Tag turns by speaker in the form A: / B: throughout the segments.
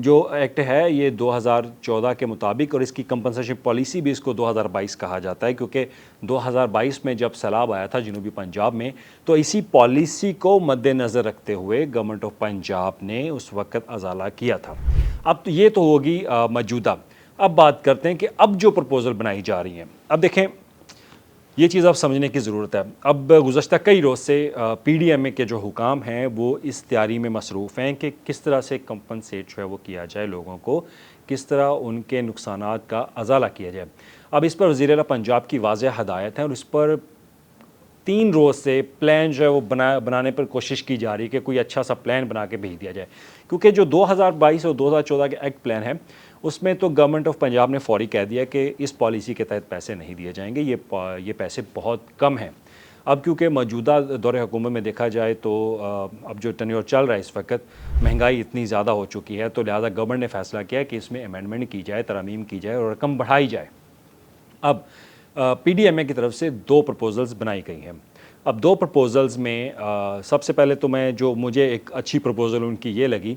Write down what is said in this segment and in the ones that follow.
A: جو ایکٹ ہے یہ 2014 کے مطابق، اور اس کی کمپنسیشن پالیسی بھی اس کو 2022 کہا جاتا ہے، کیونکہ 2022 میں جب سیلاب آیا تھا جنوبی پنجاب میں تو اسی پالیسی کو مد نظر رکھتے ہوئے گورنمنٹ آف پنجاب نے اس وقت ازالہ کیا تھا۔ اب تو یہ تو ہوگی موجودہ۔ اب بات کرتے ہیں کہ اب جو پرپوزل بنائی جا رہی ہیں، اب دیکھیں یہ چیز اب سمجھنے کی ضرورت ہے۔ اب گزشتہ کئی روز سے پی ڈی ایم اے کے جو حکام ہیں وہ اس تیاری میں مصروف ہیں کہ کس طرح سے کمپنسیٹ جو ہے وہ کیا جائے لوگوں کو، کس طرح ان کے نقصانات کا ازالہ کیا جائے۔ اب اس پر وزیر اعلیٰ پنجاب کی واضح ہدایت ہے، اور اس پر 3 روز سے پلان جو ہے وہ بنانے پر کوشش کی جا رہی ہے کہ کوئی اچھا سا پلان بنا کے بھیج دیا جائے، کیونکہ جو 2022 اور 2014 کے ایکٹ پلان ہے اس میں تو گورنمنٹ آف پنجاب نے فوری کہہ دیا کہ اس پالیسی کے تحت پیسے نہیں دیے جائیں گے، یہ پیسے بہت کم ہیں۔ اب کیونکہ موجودہ دور حکومت میں دیکھا جائے تو اب جو ٹینیور چل رہا ہے اس وقت، مہنگائی اتنی زیادہ ہو چکی ہے، تو لہٰذا گورنمنٹ نے فیصلہ کیا کہ اس میں امینڈمنٹ کی جائے، ترامیم کی جائے اور رقم بڑھائی جائے۔ اب پی ڈی ایم اے کی طرف سے 2 پرپوزلز بنائی گئی ہیں۔ اب 2 پرپوزلز میں سب سے پہلے تو مجھے ایک اچھی پرپوزل ان کی یہ لگی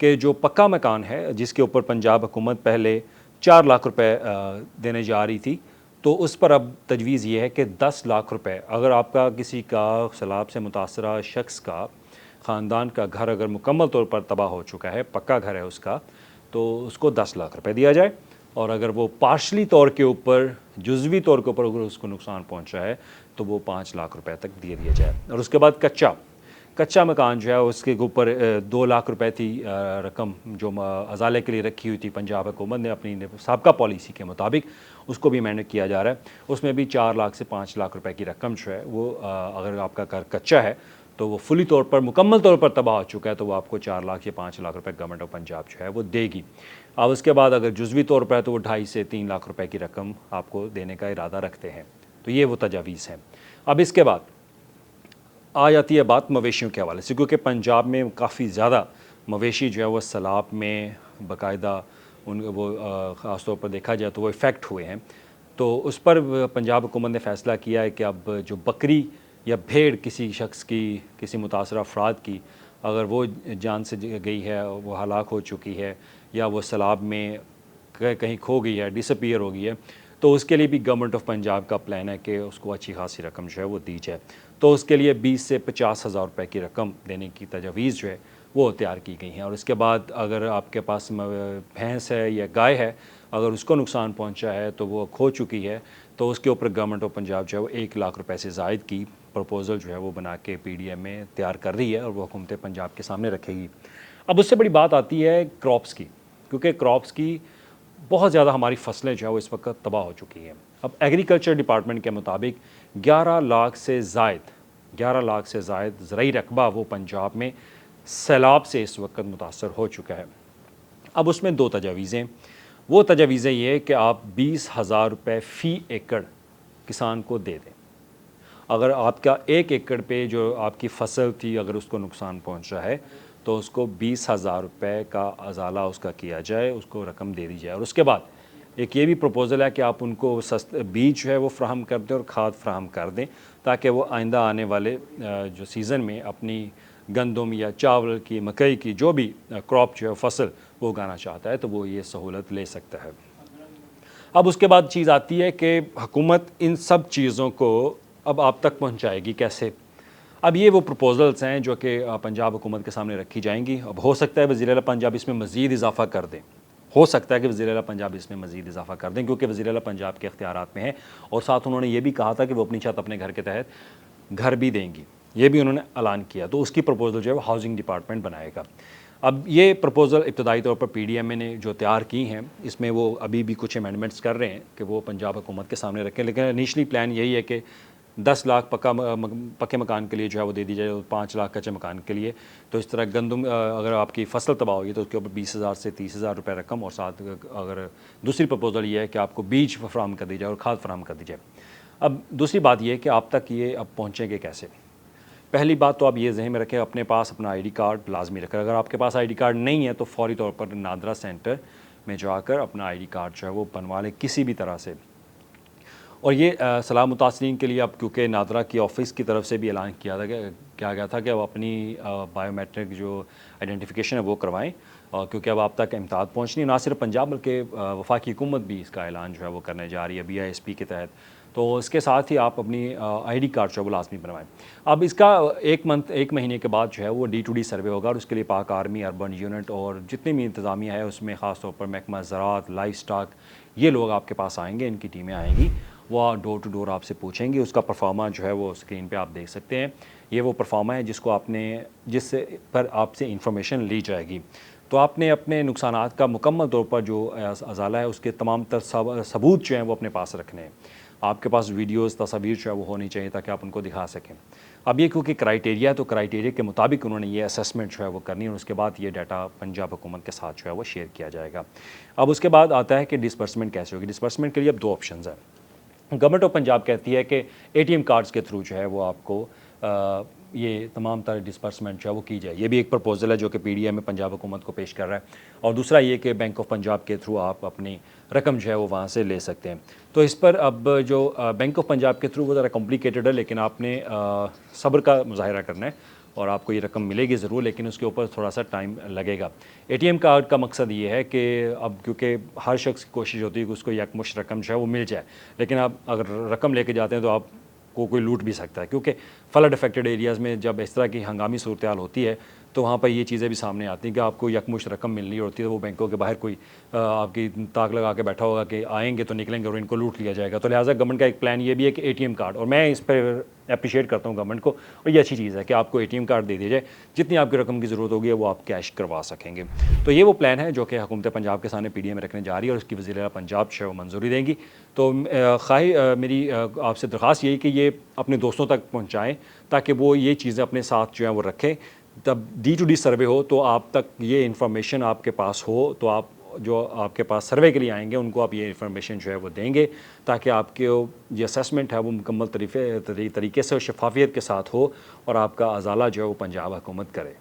A: کہ جو پکا مکان ہے جس کے اوپر پنجاب حکومت پہلے 4 لاکھ روپے دینے جا رہی تھی، تو اس پر اب تجویز یہ ہے کہ 10 لاکھ روپے، اگر آپ کا کسی کا سیلاب سے متاثرہ شخص کا خاندان کا گھر اگر مکمل طور پر تباہ ہو چکا ہے، پکا گھر ہے اس کا، تو اس کو 10 لاکھ روپے دیا جائے، اور اگر وہ پارشلی طور کے اوپر، جزوی طور کے اوپر اگر اس کو نقصان پہنچا ہے تو وہ 5 لاکھ روپے تک دیا جائے۔ اور اس کے بعد کچا مکان جو ہے اس کے اوپر 2 لاکھ روپے تھی رقم جو ازالے کے لیے رکھی ہوئی تھی پنجاب حکومت نے اپنی سابقہ پالیسی کے مطابق، اس کو بھی امینڈ کیا جا رہا ہے۔ اس میں بھی 4 لاکھ سے 5 لاکھ روپے کی رقم جو ہے وہ اگر آپ کا گھر کچا ہے تو وہ فلی طور پر، مکمل طور پر تباہ ہو چکا ہے، تو وہ آپ کو 4 لاکھ یا 5 لاکھ روپے گورنمنٹ آف پنجاب جو ہے وہ دے گی۔ اب اس کے بعد اگر جزوی طور پر ہے تو وہ 2.5 سے 3 لاکھ روپے کی رقم آپ کو دینے کا ارادہ رکھتے ہیں۔ تو یہ وہ تجاویز ہیں۔ اب اس کے بعد آ جاتی ہے بات مویشیوں کے حوالے سے، کیونکہ پنجاب میں کافی زیادہ مویشی جو ہے وہ سیلاب میں باقاعدہ وہ خاص طور پر دیکھا جائے تو وہ افیکٹ ہوئے ہیں۔ تو اس پر پنجاب حکومت نے فیصلہ کیا ہے کہ اب جو بکری یا بھیڑ کسی شخص کی، کسی متاثرہ افراد کی، اگر وہ جان سے گئی ہے، وہ ہلاک ہو چکی ہے، یا وہ سیلاب میں کہیں کھو گئی ہے، ڈس اپیئر ہو گئی ہے، تو اس کے لیے بھی گورنمنٹ آف پنجاب کا پلان ہے کہ اس کو اچھی خاصی رقم جو ہے وہ دی جائے۔ تو اس کے لیے 20 سے 50 ہزار روپے کی رقم دینے کی تجاویز جو ہے وہ تیار کی گئی ہیں۔ اور اس کے بعد اگر آپ کے پاس بھینس ہے یا گائے ہے، اگر اس کو نقصان پہنچا ہے تو وہ کھو چکی ہے، تو اس کے اوپر گورنمنٹ آف پنجاب جو ہے وہ 1 لاکھ روپے سے زائد کی پرپوزل جو ہے وہ بنا کے پی ڈی ایم میں تیار کر رہی ہے، اور وہ حکومت پنجاب کے سامنے رکھے گی۔ اب اس سے بڑی بات آتی ہے کراپس کی، کیونکہ کراپس کی بہت زیادہ ہماری فصلیں جو ہے وہ اس وقت تباہ ہو چکی ہیں۔ اب ایگریکلچر ڈپارٹمنٹ کے مطابق 11 لاکھ سے زائد زرعی رقبہ وہ پنجاب میں سیلاب سے اس وقت متاثر ہو چکا ہے۔ اب اس میں 2 تجاویزیں، وہ تجاویزیں یہ کہ آپ 20,000 روپے فی ایکڑ کسان کو دے دیں۔ اگر آپ کا 1 ایکڑ پہ جو آپ کی فصل تھی اگر اس کو نقصان پہنچا ہے تو اس کو 20,000 روپے کا ازالہ اس کا کیا جائے، اس کو رقم دے دی جائے۔ اور اس کے بعد ایک یہ بھی پروپوزل ہے کہ آپ ان کو بیج جو ہے وہ فراہم کر دیں اور کھاد فراہم کر دیں، تاکہ وہ آئندہ آنے والے جو سیزن میں اپنی گندم یا چاول کی، مکئی کی جو بھی کراپ جو ہے فصل وہ اگانا چاہتا ہے تو وہ یہ سہولت لے سکتا ہے۔ اب اس کے بعد چیز آتی ہے کہ حکومت ان سب چیزوں کو اب آپ تک پہنچائے گی کیسے؟ اب یہ وہ پروپوزلز ہیں جو کہ پنجاب حکومت کے سامنے رکھی جائیں گی۔ اب ہو سکتا ہے وزیر اعلیٰ پنجاب اس میں مزید اضافہ کر دیں، کیونکہ وزیر اعلیٰ پنجاب کے اختیارات میں ہے، اور ساتھ انہوں نے یہ بھی کہا تھا کہ وہ اپنی چھت اپنے گھر کے تحت گھر بھی دیں گی، یہ بھی انہوں نے اعلان کیا۔ تو اس کی پروپوزل جو ہے وہ ہاؤسنگ ڈپارٹمنٹ بنائے گا۔ اب یہ پروپوزل ابتدائی طور پر پی ڈی ایم اے نے جو تیار کی ہیں، اس میں وہ ابھی بھی کچھ امینڈمنٹس کر رہے ہیں کہ وہ پنجاب حکومت کے سامنے رکھیں، لیکن انیشلی پلان یہی ہے کہ 10 لاکھ پکے مکان کے لیے جو ہے وہ دے دی جائے، 5 لاکھ کچے مکان کے لیے۔ تو اس طرح گندم اگر آپ کی فصل تباہ ہوگی تو اس کے اوپر 20,000 سے 30,000 روپے رقم، اور ساتھ اگر دوسری پرپوزل یہ ہے کہ آپ کو بیج فراہم کر دی جائے اور کھاد فراہم کر دی جائے۔ اب دوسری بات یہ ہے کہ آپ تک یہ اب پہنچیں گے کیسے؟ پہلی بات تو آپ یہ ذہن میں رکھیں، اپنے پاس اپنا آئی ڈی کارڈ لازمی رکھیں۔ اگر آپ کے پاس آئی ڈی کارڈ نہیں ہے تو فوری طور پر نادرا سینٹر میں جا کر اپنا آئی ڈی کارڈ جو ہے وہ بنوا لیں کسی بھی طرح سے۔ اور یہ سیلاب متاثرین کے لیے اب کیونکہ نادرا کی آفس کی طرف سے بھی اعلان کیا گیا تھا کہ وہ اپنی بائیو میٹرک جو آئیڈینٹیفیکیشن ہے وہ کروائیں، کیونکہ اب آپ تک امداد پہنچنی نہ صرف پنجاب بلکہ وفاقی حکومت بھی اس کا اعلان جو ہے وہ کرنے جا رہی ہے BISP کے تحت، تو اس کے ساتھ ہی آپ اپنی ID کارڈ جو ہے وہ لازمی بنوائیں۔ اب اس کا ایک مہینے کے بعد جو ہے وہ D2D سروے ہوگا، اور اس کے لیے پاک آرمی، اربن یونٹ اور جتنے بھی انتظامیہ ہے اس میں خاص طور پر محکمہ زراعت، لائف سٹاک، یہ لوگ آپ کے پاس آئیں گے، ان کی ٹیمیں آئیں گی، وہ ڈور ٹو ڈور آپ سے پوچھیں گے۔ اس کا پرفارما جو ہے وہ اسکرین پہ آپ دیکھ سکتے ہیں، یہ وہ پرفارما ہے جس پر آپ سے انفارمیشن لی جائے گی۔ تو آپ نے اپنے نقصانات کا مکمل طور پر جو ازالہ ہے اس کے تمام تر ثبوت جو ہیں وہ اپنے پاس رکھنے ہیں۔ آپ کے پاس ویڈیوز، تصاویر جو ہے وہ ہونی چاہیے تاکہ آپ ان کو دکھا سکیں۔ اب یہ کیونکہ کرائیٹیریا ہے تو کرائیٹیریا کے مطابق انہوں نے یہ اسیسمنٹ جو ہے وہ کرنی ہے، اور اس کے بعد یہ ڈیٹا پنجاب حکومت کے ساتھ جو ہے وہ شیئر کیا جائے گا۔ اب اس کے بعد آتا ہے کہ ڈسپرسمنٹ کیسے ہوگی۔ ڈسپرسمنٹ کے لیے اب 2 آپشنز ہیں۔ گورنمنٹ آف پنجاب کہتی ہے کہ ATM کارڈز کے تھرو جو ہے وہ آپ کو یہ تمام تر ڈسپرسمنٹ جو ہے وہ کی جائے۔ یہ بھی ایک پرپوزل ہے جو کہ PDM میں پنجاب حکومت کو پیش کر رہا ہے، اور دوسرا یہ کہ بینک آف پنجاب کے تھرو آپ اپنی رقم جو ہے وہ وہاں سے لے سکتے ہیں۔ تو اس پر اب جو بینک آف پنجاب کے تھرو وہ ذرا کمپلیکیٹڈ ہے، لیکن آپ نے صبر کا مظاہرہ کرنا ہے اور آپ کو یہ رقم ملے گی ضرور، لیکن اس کے اوپر تھوڑا سا ٹائم لگے گا۔ ATM کارڈ کا مقصد یہ ہے کہ اب کیونکہ ہر شخص کی کوشش ہوتی ہے کہ اس کو یکمشت رقم جو ہے وہ مل جائے، لیکن آپ اگر رقم لے کے جاتے ہیں تو آپ کو کوئی لوٹ بھی سکتا ہے، کیونکہ فلڈ افیکٹڈ ایریاز میں جب اس طرح کی ہنگامی صورتحال ہوتی ہے تو وہاں پر یہ چیزیں بھی سامنے آتی ہیں کہ آپ کو یکمشت رقم ملنی ہوتی ہے، تو وہ بینکوں کے باہر کوئی آپ کی تاک لگا کے بیٹھا ہوگا کہ آئیں گے تو نکلیں گے اور ان کو لوٹ لیا جائے گا۔ تو لہٰذا گورنمنٹ کا ایک پلان یہ بھی ہے کہ ATM کارڈ، اور میں اس پہ اپریشیٹ کرتا ہوں گورنمنٹ کو، اور یہ اچھی چیز ہے کہ آپ کو ATM کارڈ دے دیا جائے، جتنی آپ کی رقم کی ضرورت ہوگی وہ آپ کیش کروا سکیں گے۔ تو یہ وہ پلان ہے جو کہ حکومت پنجاب کے سامنے PDM میں رکھنے جا رہی ہے، اور اس کی وزیر اعلیٰ پنجاب جو ہے وہ منظوری دیں گی۔ تو میری آپ سے درخواست یہی کہ یہ اپنے دوستوں تک پہنچائیں تاکہ وہ یہ چیزیں اپنے ساتھ جو ہیں وہ رکھیں۔ جب D2D سروے ہو تو آپ تک یہ انفارمیشن آپ کے پاس ہو، تو آپ جو آپ کے پاس سروے کے لیے آئیں گے ان کو آپ یہ انفارمیشن جو ہے وہ دیں گے، تاکہ آپ کے یہ اسیسمنٹ ہے وہ مکمل طریقے سے اور شفافیت کے ساتھ ہو، اور آپ کا ازالہ جو ہے وہ پنجاب حکومت کرے۔